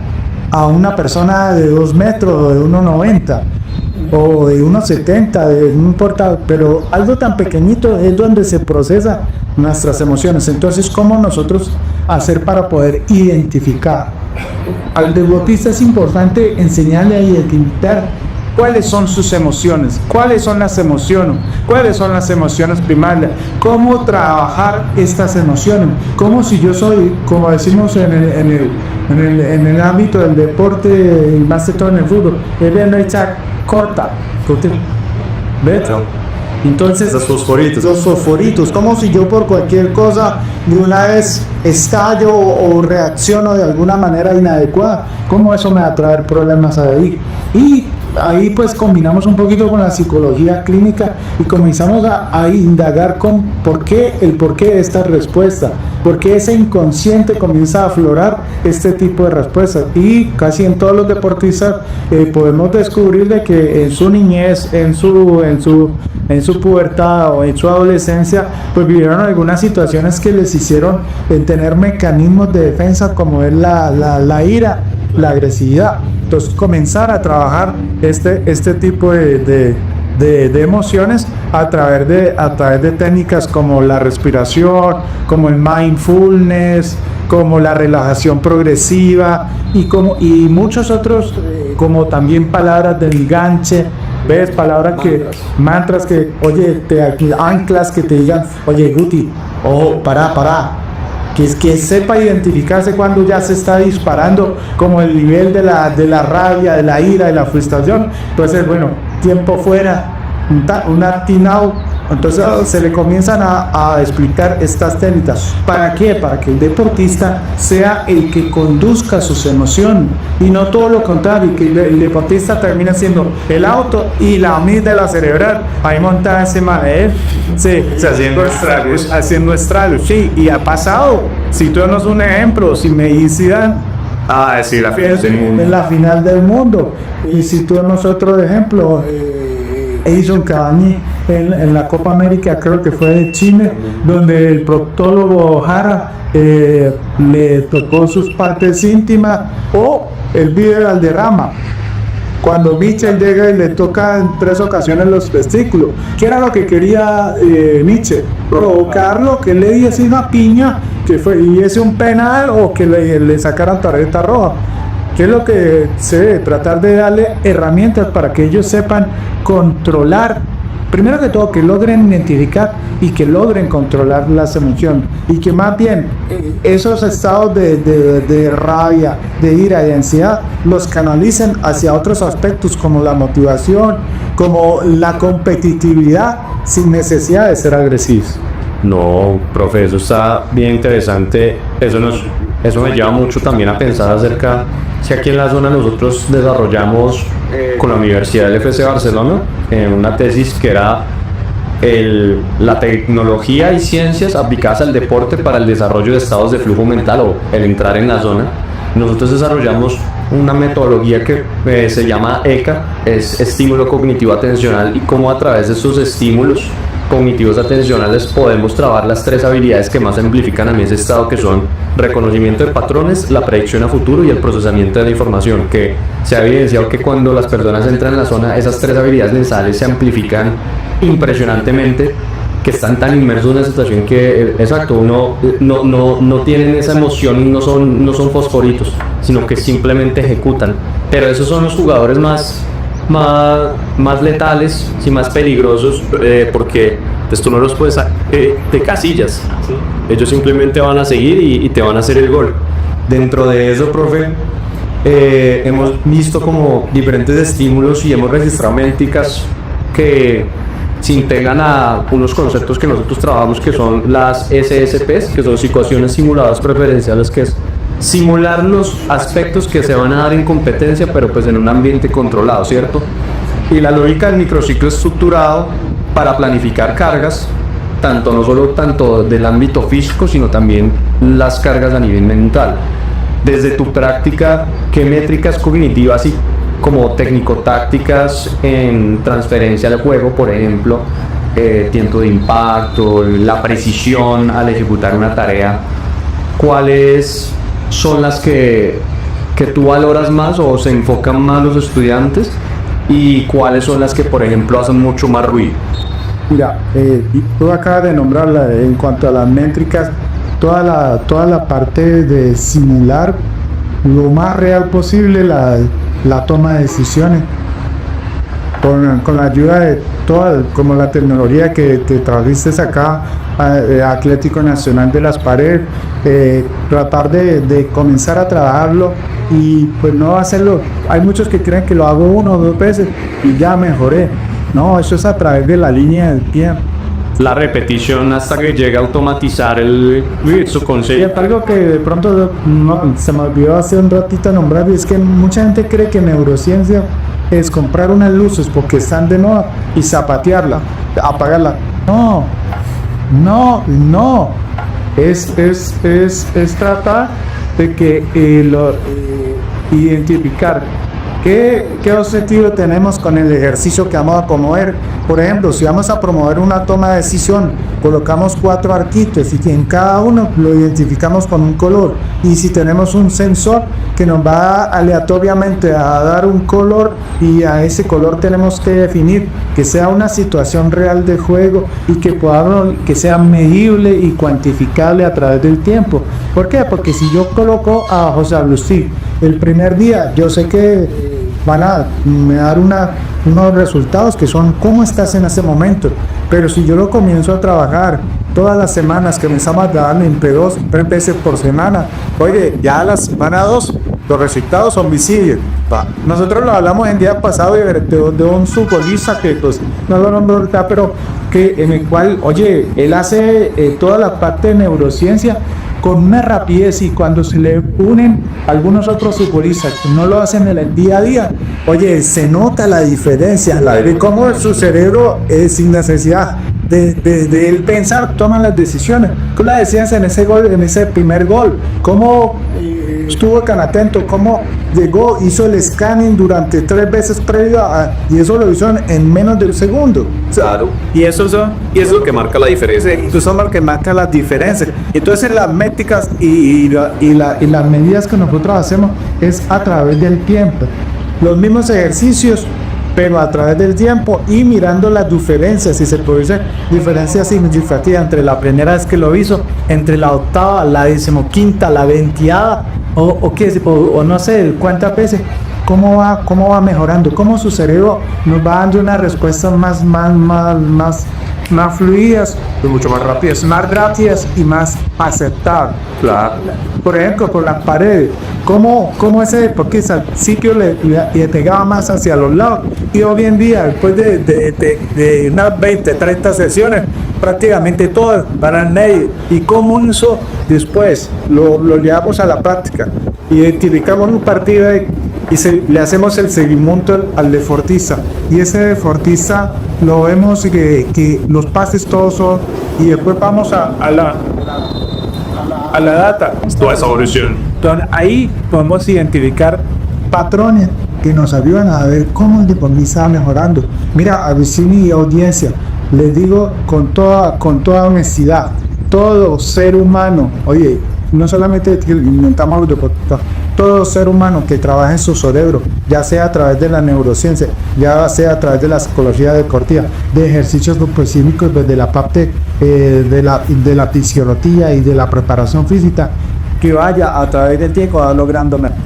a una persona de 2 metros o de 1,90 o de 1,70, no importa, pero algo tan pequeñito es donde se procesa nuestras emociones. Entonces, ¿cómo nosotros hacer para poder identificar? Al deportista es importante enseñarle a identificar cuáles son sus emociones, cuáles son las emociones primarias, cómo trabajar estas emociones, como si yo soy, como decimos en el ámbito del deporte y más que todo en el fútbol, es de mecha corta, ¿ves? Entonces, los fosforitos, como si yo por cualquier cosa de una vez estallo o reacciono de alguna manera inadecuada, cómo eso me va a traer problemas ahí. Y ahí pues combinamos un poquito con la psicología clínica y comenzamos a indagar con el porqué de esta respuesta, por qué ese inconsciente comienza a aflorar este tipo de respuestas. Y casi en todos los deportistas podemos descubrir de que en su niñez, en su pubertad o en su adolescencia, pues vivieron algunas situaciones que les hicieron tener mecanismos de defensa, como es la ira, la agresividad. Entonces, comenzar a trabajar este tipo de emociones a través de técnicas como la respiración, como el mindfulness, como la relajación progresiva y muchos otros, como también palabras del enganche. ¿Ves? Palabras mantras que, oye, anclas que te digan, oye, Guti, ojo, pará. Que sepa identificarse cuando ya se está disparando, como el nivel de la rabia, de la ira, de la frustración. Entonces, bueno, tiempo fuera, un acting out. Entonces se le comienzan a explicar estas técnicas. ¿Para qué? Para que el deportista sea el que conduzca sus emociones y no todo lo contrario, que el deportista termina siendo el auto y la amígdala cerebral ahí montada encima de él, haciendo estragos. Sí, y ha pasado. Si tú no es un ejemplo, si me dicen Ah, sí, la final del mundo. En la final del mundo. Y si tú nosotros, de ejemplo, Edison Cavani en la Copa América, creo que fue de Chile, donde el proctólogo Jara le tocó sus partes íntimas, o el video de Valderrama, cuando Mitchell llega y le toca en 3 ocasiones los testículos. ¿Qué era lo que quería Mitchell? Provocarlo, que le diese una piña, que fuese un penal, o que le sacaran tarjeta roja. ¿Qué es lo que se debe? Tratar de darle herramientas para que ellos sepan controlar, primero que todo, que logren identificar y que logren controlar las emociones, y que más bien esos estados de rabia, de ira, de ansiedad, los canalicen hacia otros aspectos como la motivación, como la competitividad, sin necesidad de ser agresivos. No, profe, eso está bien interesante. Eso me lleva mucho también a pensar acerca, si aquí en la zona nosotros desarrollamos con la Universidad del FC Barcelona una tesis que era la tecnología y ciencias aplicadas al deporte para el desarrollo de estados de flujo mental, o el entrar en la zona. Nosotros desarrollamos una metodología que se llama ECA, es estímulo cognitivo atencional, y cómo a través de estos estímulos cognitivos atencionales podemos trabajar las 3 habilidades que más amplifican a mí ese estado, que son reconocimiento de patrones, la predicción a futuro y el procesamiento de la información, que se ha evidenciado que cuando las personas entran en la zona, esas 3 habilidades mensales se amplifican impresionantemente, que están tan inmersos en una situación que, exacto, uno no tienen esa emoción, no son fosforitos, sino que simplemente ejecutan. Pero esos son los jugadores más letales y más peligrosos, porque pues tú no los puedes de casillas. Ellos simplemente van a seguir y te van a hacer el gol. Dentro de eso, profe, hemos visto como diferentes estímulos y hemos registrado métricas que se integran a unos conceptos que nosotros trabajamos, que son las SSPs, que son situaciones simuladas preferenciales, que es simular los aspectos que se van a dar en competencia, pero pues en un ambiente controlado, ¿cierto? Y la lógica del microciclo estructurado para planificar cargas, no solo del ámbito físico, sino también las cargas a nivel mental. Desde tu práctica, ¿qué métricas cognitivas y como técnico-tácticas en transferencia al juego, por ejemplo, tiempo de impacto, la precisión al ejecutar una tarea, cuáles son las que tú valoras más o se enfocan más los estudiantes, y cuáles son las que, por ejemplo, hacen mucho más ruido? Mira, tú acabas de nombrarla en cuanto a las métricas, toda la parte de simular lo más real posible la toma de decisiones, con la ayuda de toda, como la tecnología que te trajiste acá, Atlético Nacional de las Paredes, tratar de comenzar a trabajarlo, y pues no hacerlo. Hay muchos que creen que lo hago 1 o 2 veces y ya mejoré. No, eso es a través de la línea del tiempo. La repetición hasta que llega a automatizar su Y concepto. algo que de pronto se me olvidó hace un ratito nombrar, y es que mucha gente cree que neurociencia es comprar unas luces porque están de moda y zapatearla, apagarla. No. Es tratar de que identificar qué objetivo tenemos con el ejercicio que vamos a promover. Por ejemplo, si vamos a promover una toma de decisión, colocamos 4 arquitos y en cada uno lo identificamos con un color, y si tenemos un sensor que nos va aleatoriamente a dar un color, y a ese color tenemos que definir que sea una situación real de juego y que sea medible y cuantificable a través del tiempo. ¿Por qué? Porque si yo coloco a José Agustín el primer día, yo sé que van a dar unos resultados que son cómo estás en ese momento. Pero si yo lo comienzo a trabajar todas las semanas, que me estamos dando entre 2 y 3 veces por semana, oye, ya a la semana 2 los resultados son visibles. Nosotros lo hablamos el día pasado de un futbolista que pues no lo nombro ahorita, pero que en el cual, oye, él hace toda la parte de neurociencia con una rapidez, y cuando se le unen algunos otros futbolistas que no lo hacen en el día a día, oye, se nota la diferencia, de cómo su cerebro, sin necesidad de él pensar, toma las decisiones. Tú la decías en ese gol, en ese primer gol, cómo estuvo tan atento, cómo llegó, hizo el scanning durante 3 veces previo y eso lo hizo en menos de un segundo. Claro, y eso es lo que marca la diferencia. Eso es lo que marca la diferencia. Entonces las métricas y las medidas que nosotros hacemos es a través del tiempo. Los mismos ejercicios, pero a través del tiempo y mirando las diferencias, si se produce diferencias significativas entre la primera vez que lo hizo, entre la octava, la 15ª, la 20ª, o no sé cuántas veces, cómo va mejorando, cómo su cerebro nos va dando unas respuestas más fluidas, Mucho más rápido. más rápidas y más aceptables. Claro. Por ejemplo, por las paredes, cómo ese deportista al sitio le pegaba más hacia los lados, y hoy en día, después de unas 20, 30 sesiones, prácticamente todas para el medio. Y cómo eso después lo llevamos a la práctica, identificamos un partido le hacemos el seguimiento al deportista, y ese deportista lo vemos que los pases todos son, y después vamos a la data, Toda esa evolución. entonces ahí podemos identificar patrones que nos ayudan a ver cómo el deportista va mejorando. Mira, a vecino y audiencia, les digo con toda honestidad, todo ser humano, oye, no solamente que inventamos los deportistas, todo ser humano que trabaja en su cerebro, ya sea a través de la neurociencia, ya sea a través de la psicología deportiva, de ejercicios específicos desde la parte de la fisiología y de la preparación física, que vaya a través del tiempo va logrando mejor.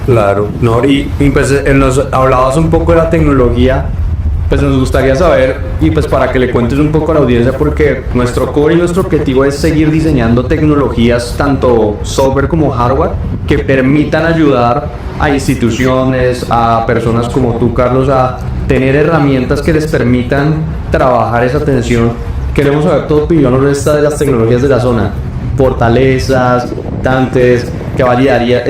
Claro, no, y pues nos hablabas un poco de la tecnología, pues nos gustaría saber, y pues para que le cuentes un poco a la audiencia, porque nuestro core y nuestro objetivo es seguir diseñando tecnologías, tanto software como hardware, que permitan ayudar a instituciones, a personas como tú, Carlos, a tener herramientas que les permitan trabajar esa atención. Queremos saber tu opinión sobre esta de las tecnologías de la zona, fortalezas, tantes, que validaría,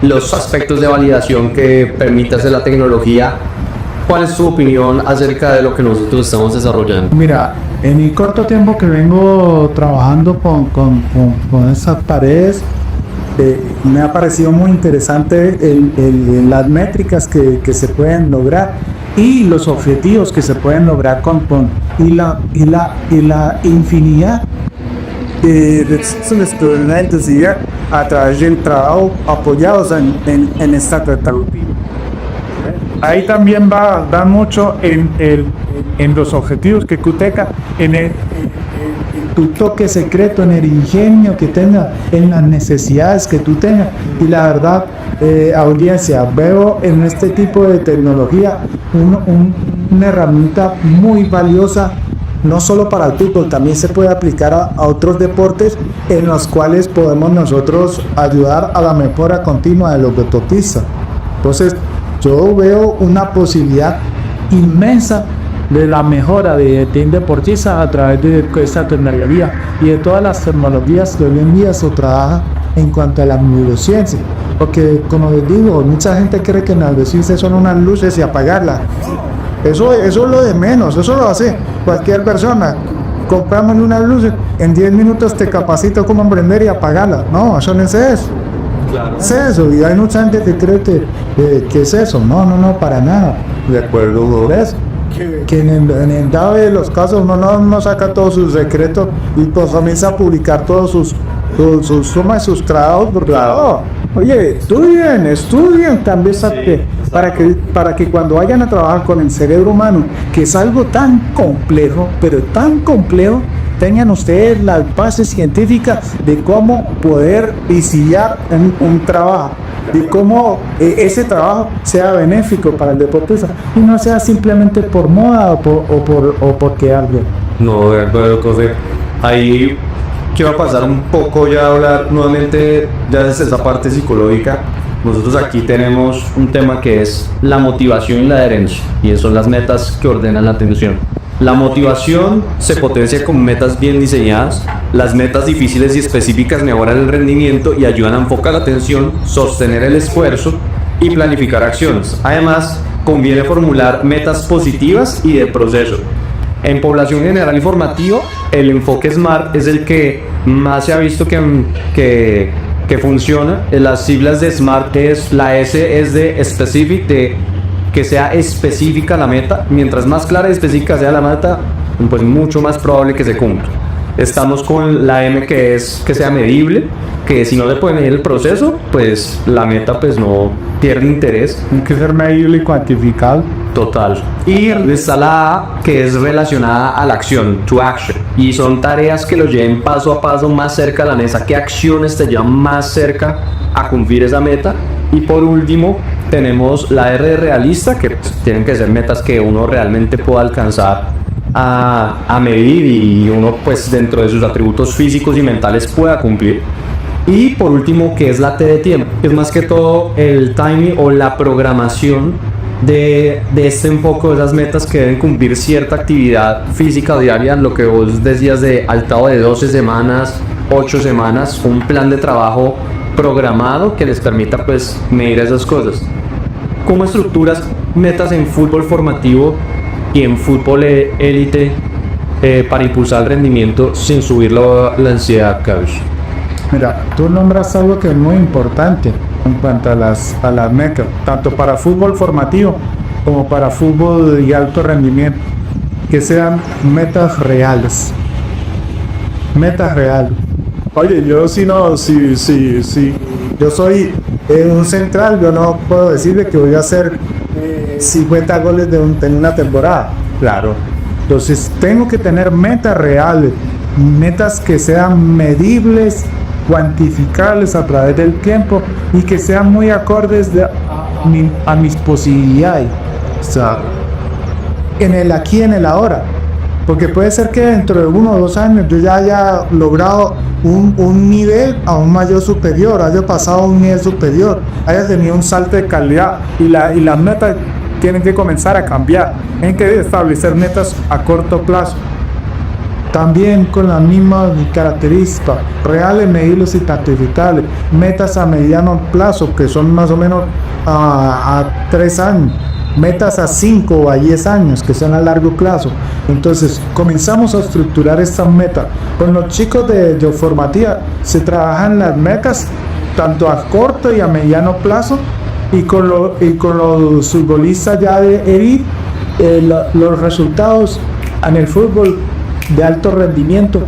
los aspectos de validación que permite hacer la tecnología. ¿Cuál es tu opinión acerca de lo que nosotros estamos desarrollando? Mira, en el corto tiempo que vengo trabajando con esas paredes, me ha parecido muy interesante las métricas que se pueden lograr y los objetivos que se pueden lograr y la infinidad de estudiantes a través del trabajo apoyados en esta tecnología. Ahí también va mucho en los objetivos que Cuteca, en tu toque secreto, en el ingenio que tenga, en las necesidades que tú tengas. Y la verdad, audiencia, veo en este tipo de tecnología una herramienta muy valiosa, no solo para el fútbol, también se puede aplicar a otros deportes en los cuales podemos nosotros ayudar a la mejora continua de los deportistas. Entonces, yo veo una posibilidad inmensa de la mejora de un deportista a través de esta tecnología y de todas las tecnologías que hoy en día se trabaja en cuanto a la neurociencia. Porque, como les digo, mucha gente cree que las neurociencia son unas luces y apagarlas. Eso es lo de menos, eso lo hace cualquier persona. Compramos unas luces, en 10 minutos te capacito cómo emprender y apagarlas. No, eso no es eso. Claro. Es eso, y hay mucha gente que cree que es eso. No, para nada. De acuerdo. ¿Ves? Que en el dado de los casos no saca todos sus secretos y pues comienza a publicar todos sus sumas y sus trabajos. Claro. Oye, estudien también para que cuando vayan a trabajar con el cerebro humano, que es algo tan complejo, pero tan complejo, tengan ustedes las bases científicas de cómo poder iniciar un trabajo, de cómo ese trabajo sea benéfico para el deportista y no sea simplemente por moda o porque alguien. No, de acuerdo, José. Ahí quiero pasar un poco ya a hablar nuevamente ya desde esa parte psicológica. Nosotros aquí tenemos un tema que es la motivación y la adherencia, y son las metas que ordenan la atención. La motivación se potencia con metas bien diseñadas. Las metas difíciles y específicas mejoran el rendimiento y ayudan a enfocar la atención, sostener el esfuerzo y planificar acciones. Además, conviene formular metas positivas y de proceso. En población general informativa, el enfoque SMART es el que más se ha visto que que funciona. Las siglas de SMART es, la S es de specific, de que sea específica la meta. Mientras más clara y específica sea la meta, pues mucho más probable que se cumpla. Estamos con la M, que es que sea medible, que si no se puede medir el proceso, pues la meta pues no pierde interés. Tiene que ser medible y cuantificable. Total. Y está la A, que es relacionada a la acción, to action. Y son tareas que lo lleven paso a paso más cerca a la meta. ¿Qué acciones te llevan más cerca a cumplir esa meta? Y por último, tenemos la R de realista, que pues, tienen que ser metas que uno realmente pueda alcanzar a medir y uno pues dentro de sus atributos físicos y mentales pueda cumplir. Y por último, que es la T de tiempo, que es más que todo el timing o la programación de este enfoque de esas metas que deben cumplir cierta actividad física diaria, lo que vos decías de al cabo de 12 semanas, 8 semanas, un plan de trabajo programado que les permita pues medir esas cosas. ¿Cómo estructuras metas en fútbol formativo y en fútbol élite para impulsar el rendimiento sin subir la ansiedad, Carlos? Mira, tú nombras algo que es muy importante en cuanto a las metas, tanto para fútbol formativo como para fútbol de alto rendimiento, que sean metas reales. Metas reales. Oye, yo si yo soy un central, yo no puedo decirle que voy a hacer 50 goles en una temporada. Claro. Entonces tengo que tener metas reales, metas que sean medibles, cuantificables a través del tiempo y que sean muy acordes a mis posibilidades. O sea, en el aquí, en el ahora. Porque puede ser que dentro de 1 o 2 años yo ya haya logrado un nivel aún mayor superior, haya pasado a un nivel superior, haya tenido un salto de calidad y las metas tienen que comenzar a cambiar. Tienen que establecer metas a corto plazo. También con las mismas características, reales, medibles y cuantificables. Metas a mediano plazo, que son más o menos a 3 años. Metas a 5 o a 10 años, que son a largo plazo. Entonces, comenzamos a estructurar estas metas. Con los chicos de formativa se trabajan las metas tanto a corto y a mediano plazo. Y con los futbolistas ya de elite, los resultados en el fútbol de alto rendimiento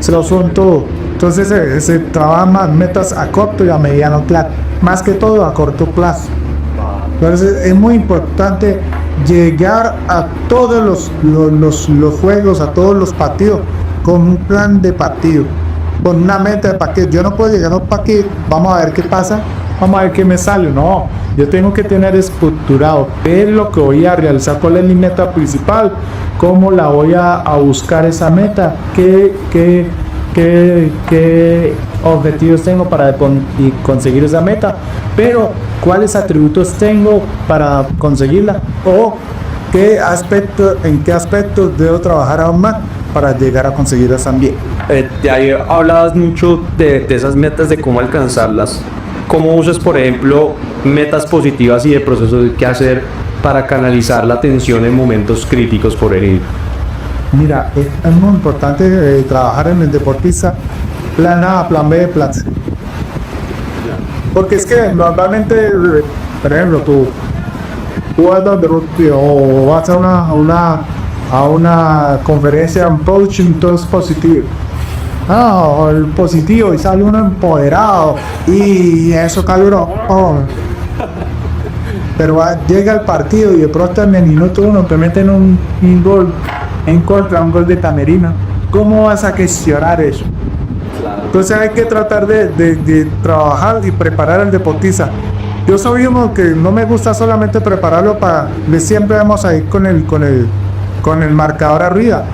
se lo son todo. Entonces se trabajan más metas a corto y a mediano plazo, más que todo a corto plazo. Entonces es muy importante llegar a todos los juegos, a todos los partidos con un plan de partido, con una meta de partido. Yo no puedo llegar a un partido, vamos a ver qué pasa, vamos a ver qué me sale. No, yo tengo que tener estructurado, ver lo que voy a realizar, cuál es mi meta principal, cómo la voy a buscar esa meta, qué objetivos tengo para conseguir esa meta, pero cuáles atributos tengo para conseguirla o en qué aspectos debo trabajar aún más para llegar a conseguirlas también. De ahí hablabas mucho de esas metas, de cómo alcanzarlas. ¿Cómo usas, por ejemplo, metas positivas y de procesos de qué hacer para canalizar la atención en momentos críticos, por ejemplo? Mira, es muy importante trabajar en el deportista plan A, plan B, plan C. Porque es que normalmente, por ejemplo, tú vas o vas a una conferencia, un coaching, todo es positivo. El positivo, y sale uno empoderado y eso caluró. Pero llega el partido y de pronto en el minuto 1 te meten un gol en contra, un gol de Tamerina. ¿Cómo vas a gestionar eso? Entonces hay que tratar de trabajar y preparar al deportista. Yo soy uno que no me gusta solamente prepararlo siempre vamos a ir con el marcador arriba,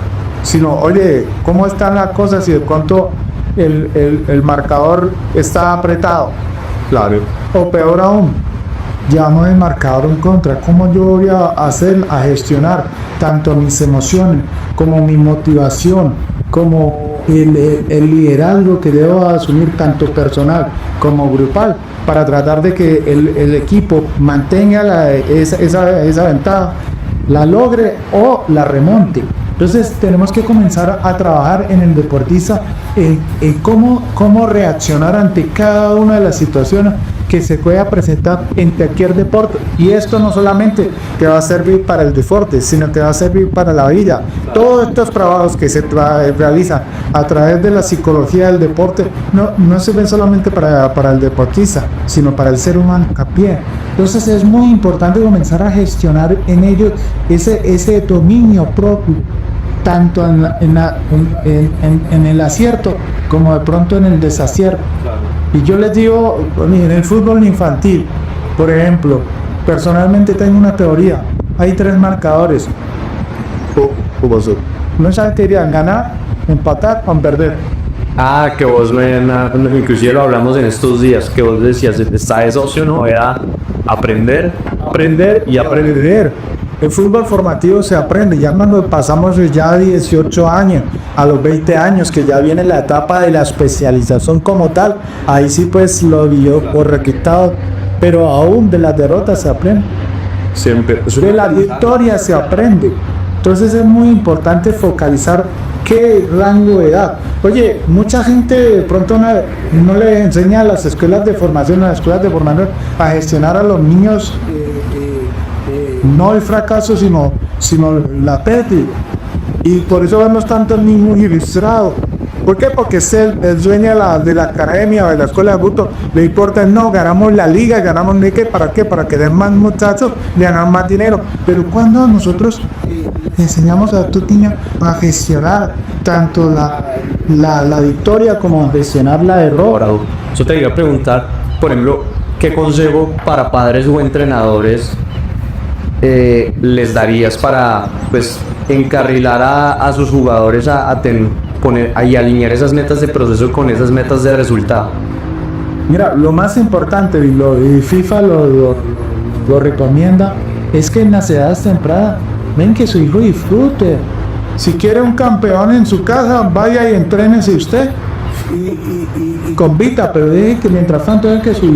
sino, oye, ¿cómo están las cosas? Si de pronto el marcador está apretado, claro, o peor aún, llamo el marcador en contra. ¿Cómo yo voy a gestionar tanto mis emociones como mi motivación, como el liderazgo que debo asumir tanto personal como grupal para tratar de que el equipo mantenga esa ventaja, la logre o la remonte? Entonces tenemos que comenzar a trabajar en el deportista, en cómo reaccionar ante cada una de las situaciones que se pueda presentar en cualquier deporte. Y esto no solamente te va a servir para el deporte, sino que va a servir para la vida. Todos estos trabajos que se realizan a través de la psicología del deporte no sirven solamente para el deportista, sino para el ser humano a pie. Entonces es muy importante comenzar a gestionar en ellos ese dominio propio, tanto en el acierto como de pronto en el desacierto. Y yo les digo, en el fútbol infantil, por ejemplo, personalmente tengo una teoría. Hay 3 marcadores. No saben qué dirían: ganar, empatar o perder. Ah, que vos inclusive lo hablamos en estos días, que vos decías, está esa opción, ¿no? Era aprender y aprender. El fútbol formativo se aprende ya cuando pasamos ya a 18 años, a los 20 años, que ya viene la etapa de la especialización como tal. Ahí sí pues lo vio por requisitado, pero aún de las derrotas se aprende. Siempre. De la victoria se aprende. Entonces es muy importante focalizar qué rango de edad. Oye, mucha gente de pronto no le enseña a las escuelas de formación, a gestionar a los niños, no el fracaso, sino la pérdida. Y por eso vemos tantos niños ilustrados. ¿Por qué? Porque es el dueño de la academia o de la escuela de fútbol. Le importa, no, ganamos la liga, ganamos no sé qué, ¿para qué? Para que den más muchachos, ganar más dinero. Pero cuando nosotros enseñamos a tu niño a gestionar tanto la victoria como a gestionar la derrota. Yo te iba a preguntar, por ejemplo, ¿qué consejo para padres o entrenadores les darías para pues encarrilar a sus jugadores a poner y alinear esas metas de proceso con esas metas de resultado? Mira, lo más importante, y FIFA lo recomienda, es que en las edades tempranas ven que su hijo disfrute. Si quiere un campeón en su casa, vaya y entrénese usted y compita, pero deje que mientras tanto deje que su